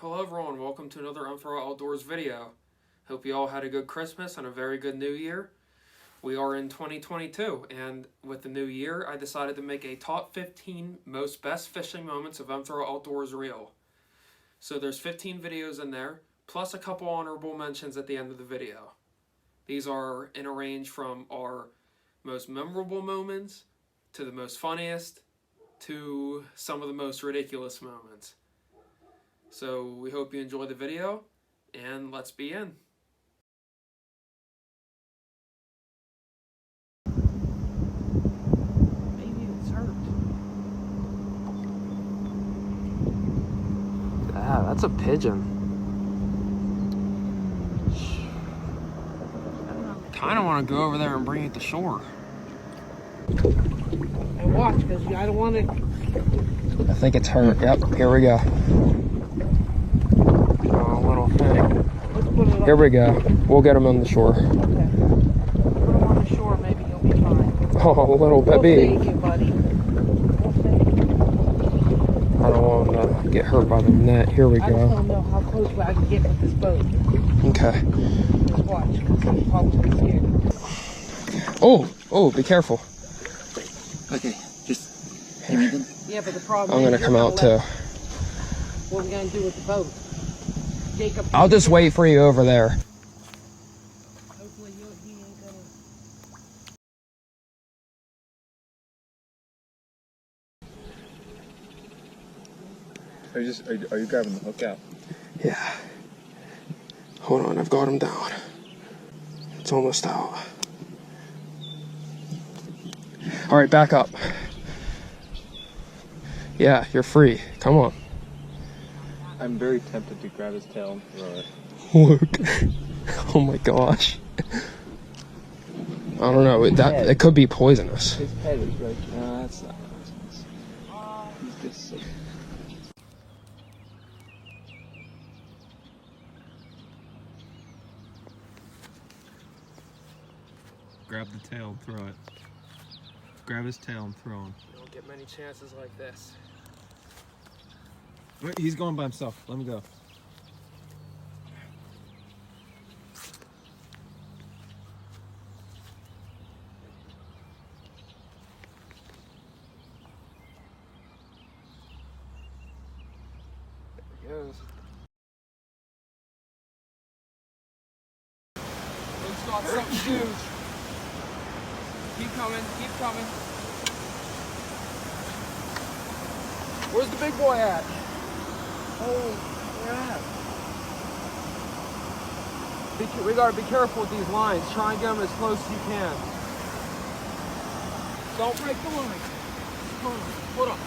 Hello everyone, welcome to another Unfurl Outdoors video. Hope you all had a good Christmas and a very good New Year. We are in 2022, and with the new year, I decided to make a top 15 most best fishing moments of Unfurl Outdoors reel. So there's 15 videos in there, plus a couple honorable mentions at the end of the video. These are in a range from our most memorable moments, to the most funniest, to some of the most ridiculous moments. So we hope you enjoy the video, and let's begin. Maybe it's hurt. Ah, that's a pigeon. Kind of want to go over there and bring it to shore. And watch, because I don't want to. I think it's hurt. Yep, here we go. Oh, little thing. Let's put it up. Here we go. We'll get him on the shore. Okay. Put him on the shore, maybe you'll be fine. Oh, little baby. We'll take you, buddy. We'll take you. I don't want him to get hurt by the net. Here we I just go. don't know how close I can get with this boat. Okay. Just watch, because I'm probably scared. Oh, be careful. Okay, just give me them. Yeah, but the problem I'm is going to come out too. what are we going to do with the boat? Jacob, I'll just wait for you over there. hopefully he ain't going to... Are you grabbing the hook out? Yeah. Hold on, I've got him down. It's almost out. All right, back up. Yeah, you're free. Come on. I'm very tempted to grab his tail and throw it. Look. Oh my gosh. I don't know. It could be poisonous. His head is right. No, that's not poisonous. He's just sick. Grab the tail and throw it. Grab his tail and throw him. You don't get many chances like this. Wait, he's going by himself. Let me go. There he goes. He's got something huge. Keep coming, keep coming. Where's the big boy at? Oh, yeah. We gotta be careful with these lines. Try and get them as close as you can. Don't break the line. Hold on, hold on.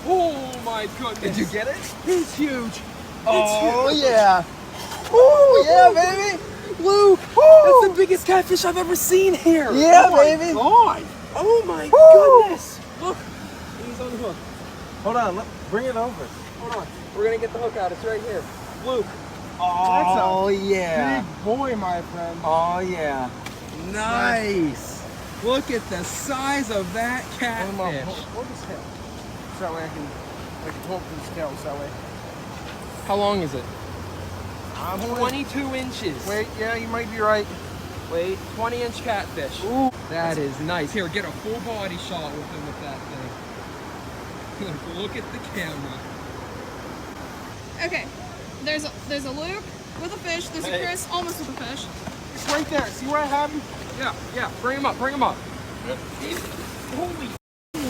Oh my goodness. Did you get it? He's huge. Oh huge. yeah! Oh Yeah, baby! Luke, that's the biggest catfish I've ever seen here. Yeah, oh baby. God. Oh my Woo. goodness. Look, he's on the hook. Hold on, bring it over. Hold on. We're gonna get the hook out. It's right here. Luke. Oh yeah! Big boy, my friend. Oh yeah! Nice. Look at the size of that catfish. Hold his tail. So that way I can hold his tail, so that way. How long is it? 22 22 inches. Wait, yeah, you might be right. Wait, 20-inch catfish. Ooh. That is nice. Here, get a full body shot with him with that thing. Look at the camera. Okay, there's a Luke with a fish. There's a Chris almost with a fish. It's right there. See where I have him? Yeah. Bring him up. Bring him up. Holy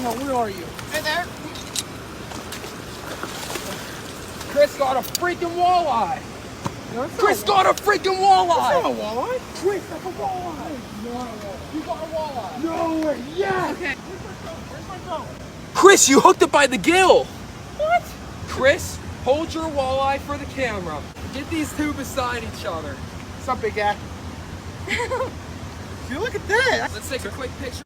hell, where are you? Right there. Chris got a freaking walleye. No, it's not Chris got a freaking walleye. That's not a walleye. Chris, that's a walleye. You got a walleye. No way. Yes. Okay. Where's my phone? Chris, you hooked it by the gill. What? Chris, hold your walleye for the camera. Get these two beside each other. What's up, big guy? Dude, look at this. Let's take a quick picture.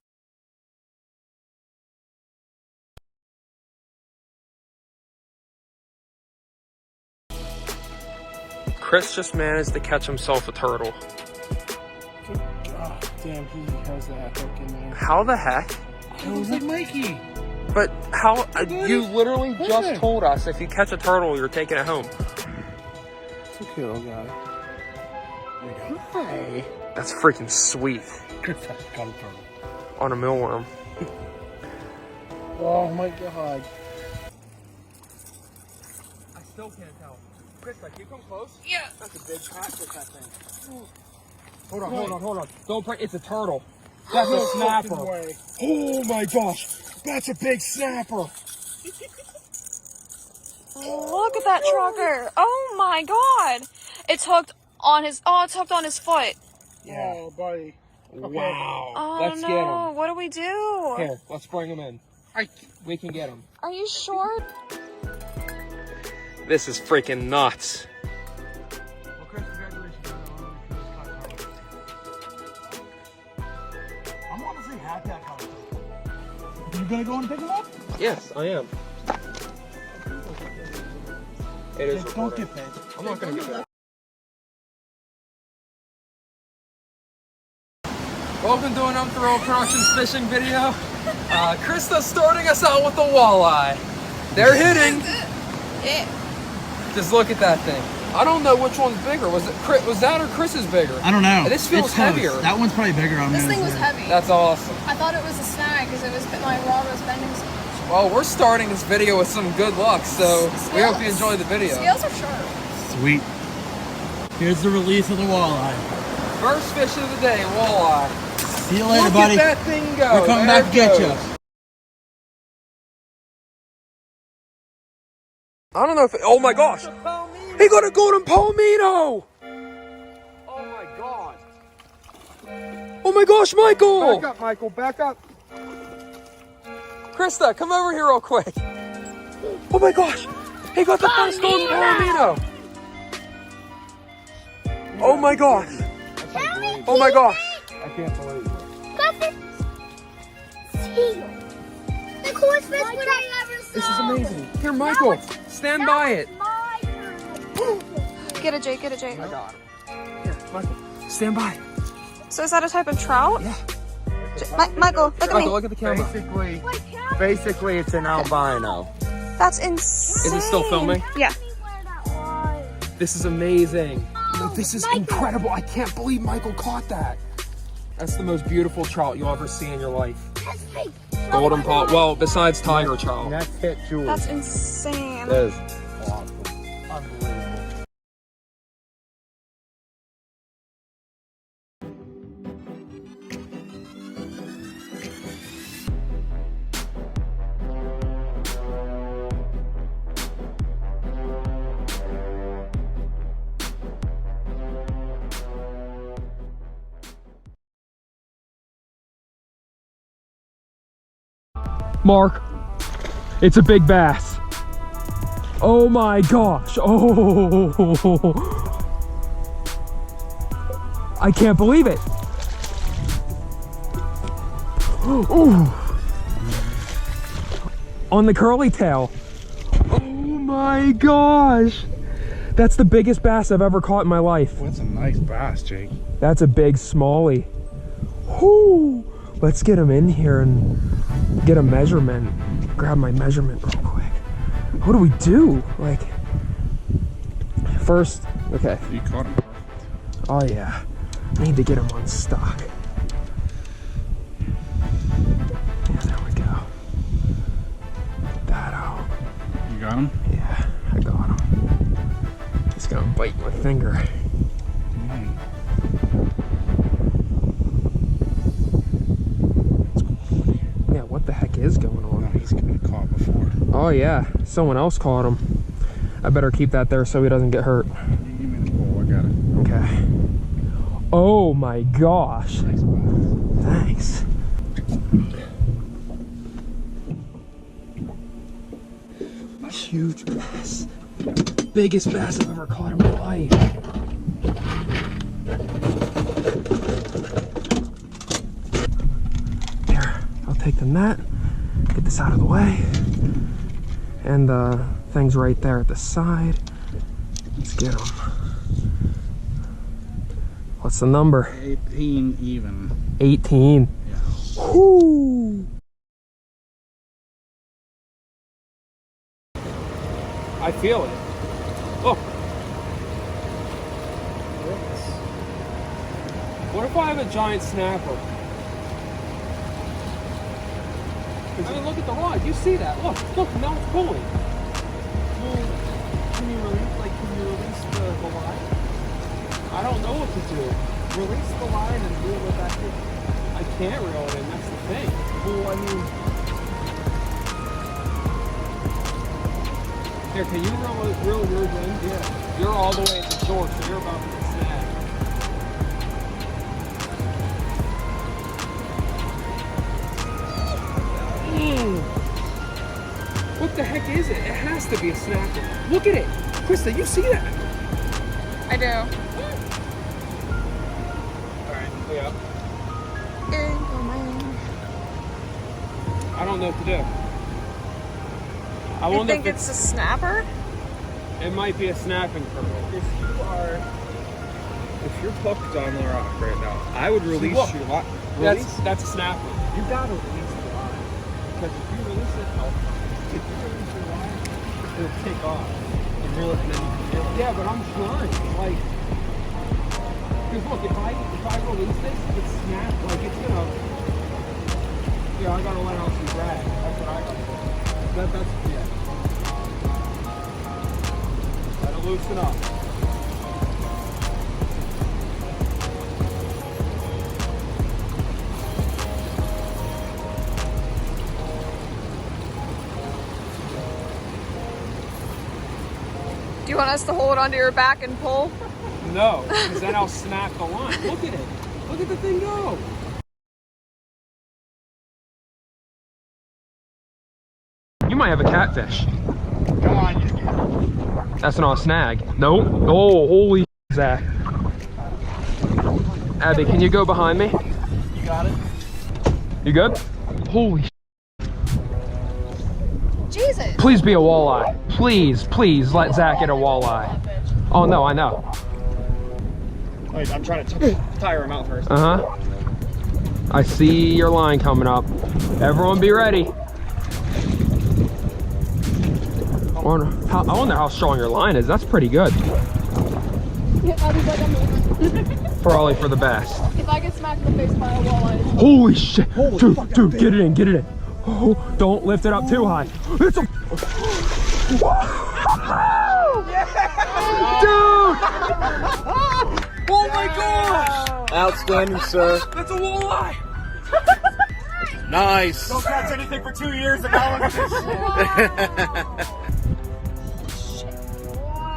Chris just managed to catch himself a turtle. Oh, damn, he has that hook in there. How the heck It looks like Mikey. But how? You literally just told us if you catch a turtle, you're taking it home. It's a cute little guy. Hi. That's freaking sweet. Got a turtle. On a mealworm. Oh my god. I still can't tell. Christa, can you come close? Yeah. That's a big catfish, I think. Hold on. Don't break. It's a turtle. That's a snapper. Oh my gosh. That's a big snapper. Look at that trucker. Oh my god. It's hooked on his, it's hooked on his foot. Yeah. Oh, buddy. Okay. Wow. Oh Let's no, get him. what do we do? Here, let's bring him in. We can get him. Are you sure? This is freaking nuts. Well, Chris, congratulations. I'm honestly happy that got him. You gonna go and pick him up? Yes, I am. It is Don't recording. get paid. I'm not gonna get that. Welcome to an Unthrow Productions fishing video. Christa's starting us out with the walleye. They're hitting. Yeah. Just look at that thing. I don't know which one's bigger. Was that or Chris's bigger? I don't know. This feels It's close. heavier. That one's probably bigger. This thing was heavy. That's awesome. I thought it was a snag because it was my rod was bending so much. Well, we're starting this video with some good luck, so we hope you enjoy the video. Scales are sharp. Sweet. Here's the release of the walleye. First fish of the day, walleye. See you later, Look buddy. at that thing go. We're coming There back it to get goes. you. I don't know if oh my gosh. He got a golden palomino. Oh my god. Oh my gosh, Michael. Back up, Michael. Back up. Christa, come over here real quick. Oh my gosh. He got the first golden palomino. Oh my gosh. Oh my gosh. I can't believe it. The coolest fish I ever saw. This is amazing. Here, Michael, stand by it. Get a Jake, get a Jake. I got him. Here, Michael, stand by. So is that a type of trout? Yeah. Michael, look at me. Michael, look at the camera. Basically, it's an albino. That's insane. Is it still filming? Yeah. This is amazing. This is incredible. I can't believe Michael caught that. That's the most beautiful trout you'll ever see in your life. Golden paw. Well, besides tiger trout. Next hit, Julie. That's insane. That is awesome. Unbelievable. Mark, it's a big bass. Oh my gosh. Oh, I can't believe it. Ooh. On the curly tail. Oh my gosh. That's the biggest bass I've ever caught in my life. That's a nice bass, Jake. That's a big smallie. Whoo. Let's get him in here and get a measurement. Grab my measurement real quick. What do we do? Like, first, okay. You caught him. Oh yeah, I need to get him on stock. Yeah, there we go. Get that out. You got him? Yeah, I got him. He's gonna bite my finger. Yeah, what the heck is going on? No, he's been caught before. Oh yeah, someone else caught him. I better keep that there so he doesn't get hurt. Give me the pole, I got it. Okay. Oh my gosh. Nice bass. Thanks. Huge bass. Biggest bass I've ever caught in my life. There, I'll take the net, get this out of the way. And the thing's right there at the side. Let's get them. What's the number? 18 even. 18. Yeah. Whoo! I feel it. Look. What if I have a giant snapper? I mean, look at the rod. You see that? Look, now it's pulling. Well, can you release the line? I don't know what to do. Release the line and reel it back in. I can't reel it in. That's the thing. Well, I mean, Here, can you reel yours in? yeah. You're all the way at the shore, so you're about to get snagged. What the heck is it? It has to be a snapper. Look at it. Christa, you see that? I do. Alright, yeah. Incoming. I don't know what to do. I You wonder think if it's a snapper? it might be a snapping turtle. If you're hooked on the rock right now, I would release look. your line. That's a snapper. You gotta release the line. Because if you release it, your line, it'll take off. And reel it, and then you can reel it. Yeah, but I'm trying. Like, because look, if I release this, it's snap. Like it's gonna. Yeah, I gotta let out some drag. That's what I gotta do. That's yeah. Gotta loosen up. Do you want us to hold onto your back and pull? No, because then I'll snap the line. Look at it. Look at the thing go. You might have a catfish. Come on, That's not a snag. Nope. Oh, holy Zach. Abby, can you go behind me? you got it. You good? Holy Jesus. Please be a walleye. Please, please let Zach get a walleye. Oh no, I know. Wait, I'm trying to tire him out first. Uh-huh. I see your line coming up. Everyone be ready. I wonder how strong your line is. That's pretty good. Yeah, Abby's like, I'm moving. Probably for the best. If I get smacked in the face by a walleye. Holy shit. Dude, get it in, get it in. Oh, don't lift it up too high. It's a... Dude! Oh my gosh! Outstanding, sir. That's a walleye! Nice. Don't catch anything for 2 years and now look at this shit.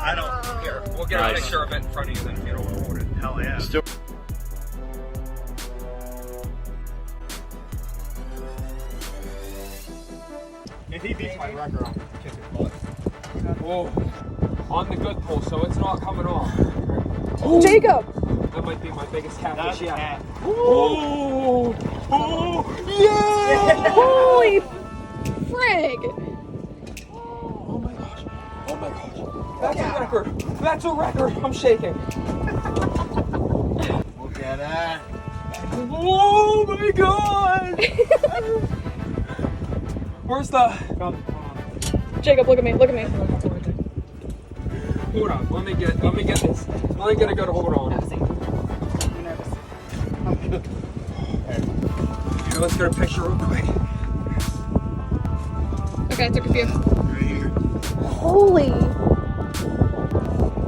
I don't. Here, we'll get a picture of it in front of you then if you don't want to hold it. Hell yeah. Still. If he beats my record, I'll kick his butt. Whoa. On the good pull, so it's not coming off. Jacob! That might be my biggest catfish yet. Cat. Oh! Oh! Yeah! Holy frig! Oh my gosh. Oh my gosh. That's a record. That's a record. I'm shaking. Look at that. Oh my god! Where's the... Jacob, look at me, look at me. Hold on, let me get this. Let me get a good hold on. Here, let's get a picture real quick. Okay, I took a few. Holy.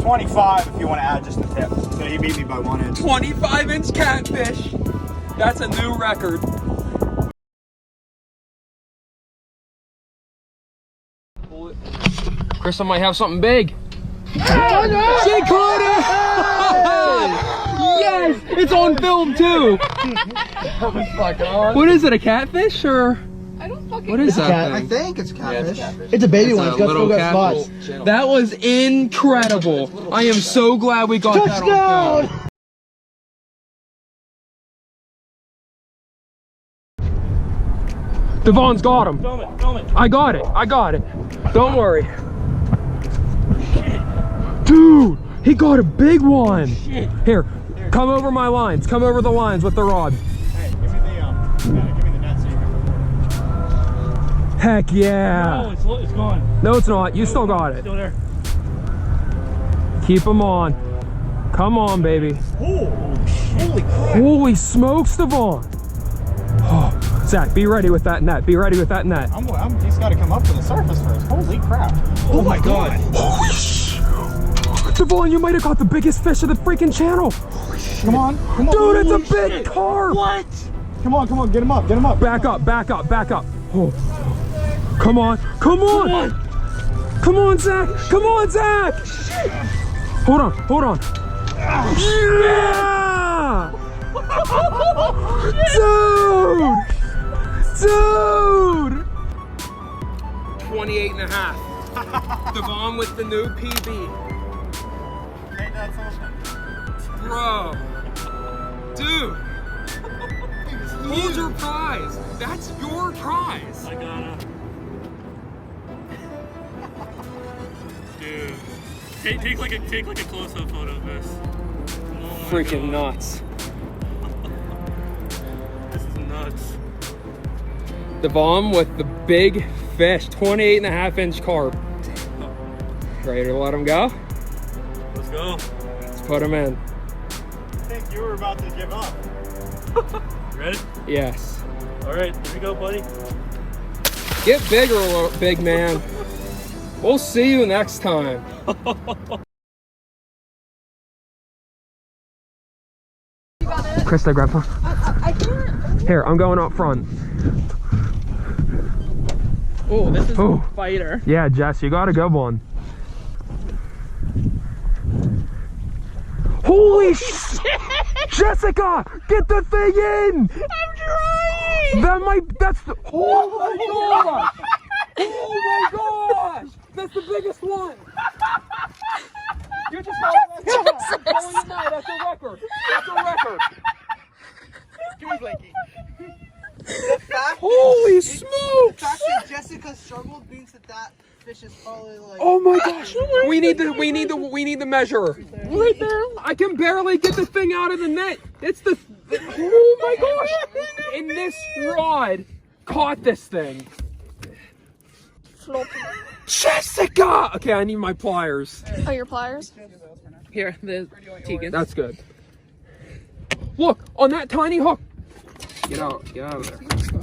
25 if you want to add just a tip. So he beat me by 1 inch. 25-inch catfish. That's a new record. Christa might have something big. She caught it! Yes! It's on film too! What is it, a catfish or? I don't fucking What is that I thing? think it's catfish. It's a baby one. It's got still got spots. That was incredible. I am so glad we got that on film. Devon's got him. Film it. I got it. Don't worry. Dude, he got a big one. Here, come over my lines. Come over the lines with the rod. Hey, give me the net so you can record. Heck yeah. Oh, it's gone. No, it's not. You still got it. Still there. Keep them on. Come on, baby. Oh, holy crap. Holy smokes, Devon. Oh, Zach, be ready with that net. Be ready with that net. He's got to come up to the surface first. Holy crap. Oh my god. Holy sh! Devon, you might have got the biggest fish of the freaking channel. Come on. Dude, it's a big carp. What? Come on, get him up. Back up. Oh. Come on. Come on, Zach. Hold on. Yeah! Dude! 28 and a half. Devon with the new PB. Hey, that's awesome. Bro. Dude. Hold your prize. That's your prize. I gotta. Dude. Take like a close-up photo of this. Oh Freaking nuts. This is nuts. Devon with the big fish, 28 and a half inch carp. Ready to let him go? Let's go. Let's put him in. I think you were about to give up. Ready? Yes. All right, here we go, buddy. Get bigger, big man. We'll see you next time. Christa, grab one. I can't. Here, I'm going up front. Oh, this is Ooh. a fighter. Yeah, Jess, you got a good one. Holy shit! Jessica, get the thing in! I'm trying! That's the, oh my gosh! Oh my gosh! That's the biggest one! You just got that's a record! That's a record! Holy smokes! The fact that Jessica struggled means that fish is probably like. Oh my gosh! We need the measure. Right there. I can barely get the thing out of the net. It's the. Oh my gosh! And this rod caught this thing. Jessica! Okay, I need my pliers. Oh, your pliers? Here, the Tegan. That's good. Look, on that tiny hook. Get out of there.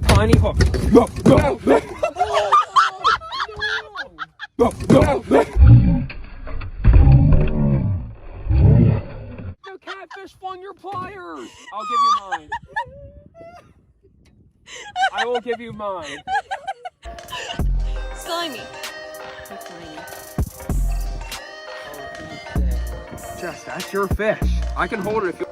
Tiny hook. Go. The catfish flung your pliers. I'll give you mine. I will give you mine. Slimy. Jess, that's your fish. I can hold it if you.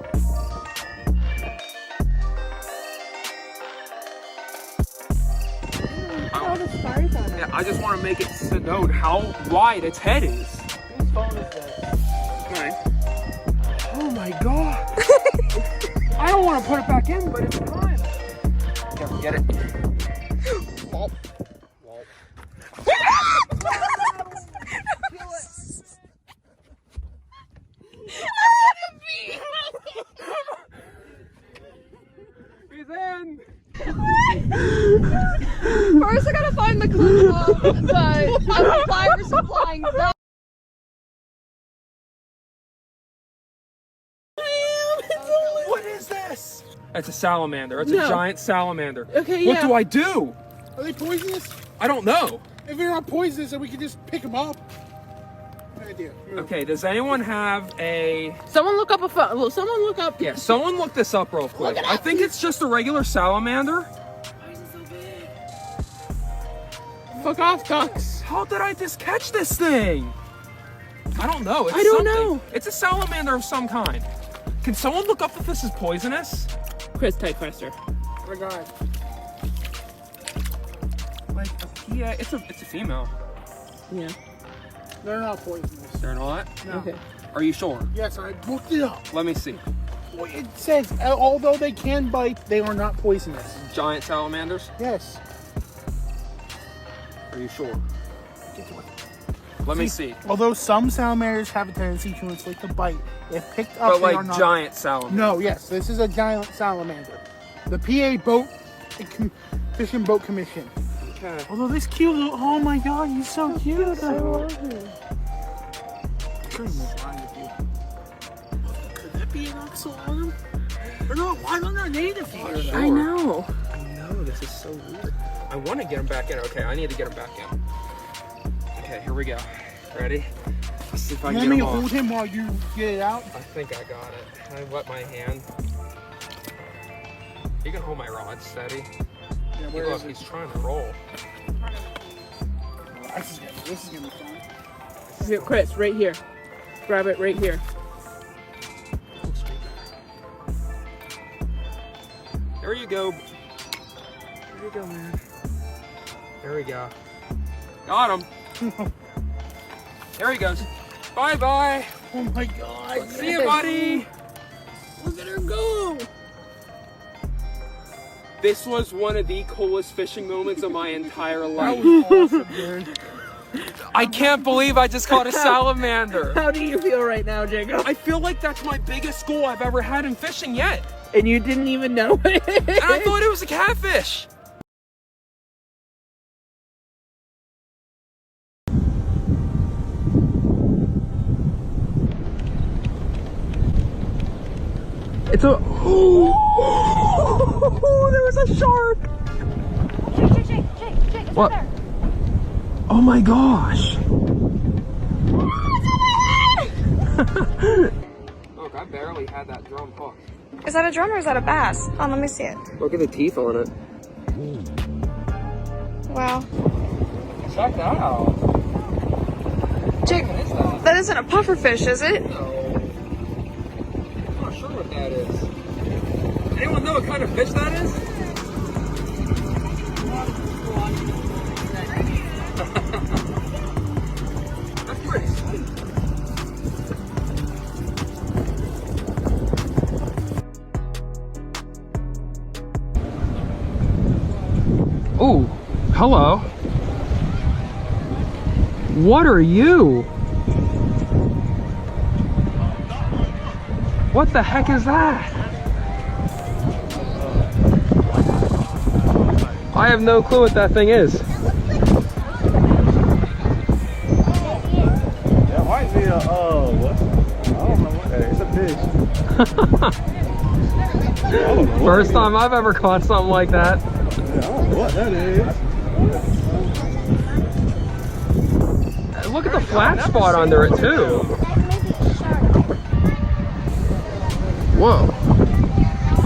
Yeah, I just want to make it to note how wide its head is. Whose phone is this? Mine. Oh my god. I don't want to put it back in, but it's fine. Here, get it. Walt. He's in. First, I gotta find the clue of the pliers supplying the. What is this? It's a salamander. It's No. a giant salamander. Okay, What yeah. do I do? Are they poisonous? I don't know. If they're not poisonous, then we can just pick them up. Good idea. Okay, does anyone have a... Someone look up a phone. Well, someone look up. Yeah, someone look this up real quick. I think it's just a regular salamander. Why is it so big? Fuck off, ducks. How did I just catch this thing? I don't know. It's I don't something. know. It's a salamander of some kind. Can someone look up if this is poisonous? Chris, type faster. Oh my god. Like, yeah, it's a female. Yeah. They're not poisonous. They're not? No. Okay. Are you sure? Yes, I looked it up. Let me see. Well, it says, although they can bite, they are not poisonous. Giant salamanders? Yes. Are you sure? Let me see. Although some salamanders have a tendency to inflict a bite, if picked up, But they are like not. giant salamander. No, yes, this is a giant salamander. The PA Boat Fish and Boat Commission Okay. Although this cute little, oh my god, he's so cute. I love him. Could that be an axolotl? Or no, why don't I native here? I know. I know, this is so weird. I want to get him back in. Okay, I need to get him back in. Okay, here we go. Ready? Let's see if I can Let get me him off. hold him while you get it out. I think I got it. I wet my hand. You can hold my rod steady. Yeah, where Look, is it? he's trying to roll. This is gonna be fun. Here, Chris, right here. Grab it right here. There you go. There you go, man. There we go. Got him. There he goes. Bye-bye. Oh my god. See you, buddy. Look at her go. This was one of the coolest fishing moments of my entire That life. was awesome, dude. I can't believe I just caught a salamander. How do you feel right now, Jacob? I feel like that's my biggest goal I've ever had in fishing yet. And you didn't even know it. And I thought it was a catfish. It's a... Oh, there was a shark. Jake, it's What? right there. Oh my gosh. Look, I barely had that drum hooked. Is that a drum or is that a bass? Hold on, let me see it. Look at the teeth on it. Wow. Check that out. Jake, What is that? that isn't a pufferfish, is it? No. I'm not sure what that is. Anyone know what kind of fish that is? That's pretty sweet. Oh, hello. What are you? What the heck is that? I have no clue what that thing is. That might be a, what? I don't know what that is. It's a fish. First time I've ever caught something like that. I don't know what that is. Look at the flat spot under it too. Whoa.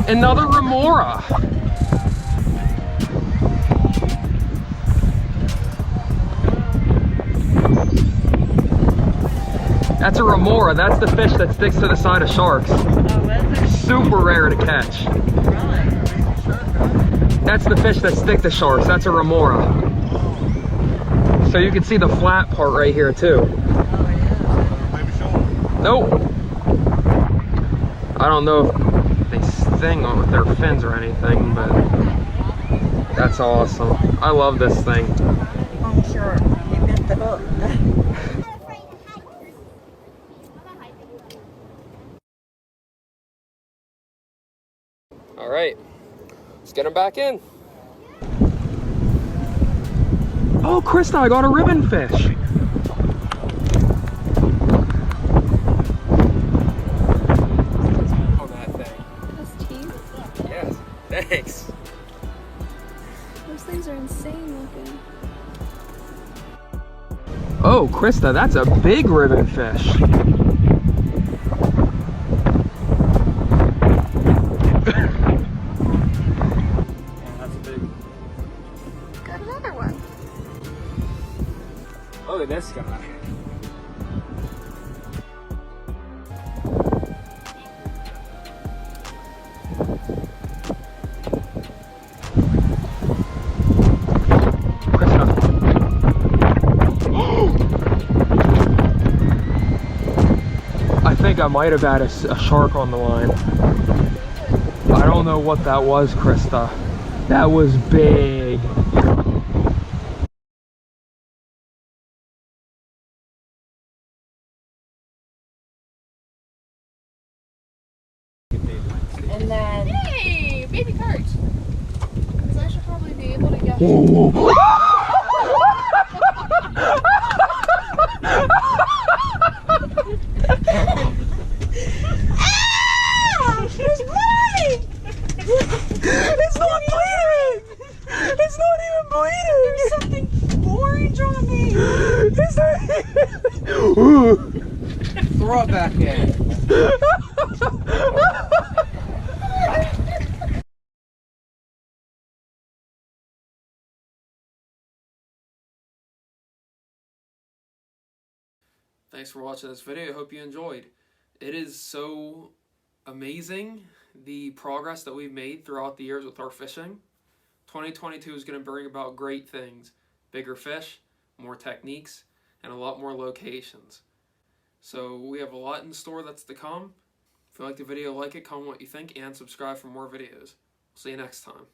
Another remora. That's a remora. That's the fish that sticks to the side of sharks. Super rare to catch. That's the fish that stick to sharks. That's a remora. So you can see the flat part right here too. Nope. I don't know if they sting with their fins or anything, but that's awesome. I love this thing. I'm sure you missed the hook. All right, let's get them back in. Oh, Christa, I got a ribbon fish. Oh, that thing. Those teeth? Yes, thanks. Those things are insane looking. Oh, Christa, that's a big ribbon fish. That's a big. Got another one. Look at this guy. I think I might have had a shark on the line. I don't know what that was, Christa. That was big. And then... Hey! Baby Perch! Because I should probably be able to get... Whoa. bleeding. Something orange on me. Is there? Throw it back in. Thanks for watching this video. I hope you enjoyed. It is so amazing the progress that we've made throughout the years with our fishing. 2022 is going to bring about great things. Bigger fish, more techniques, and a lot more locations. So we have a lot in store that's to come. If you like the video, like it, comment what you think, and subscribe for more videos. See you next time.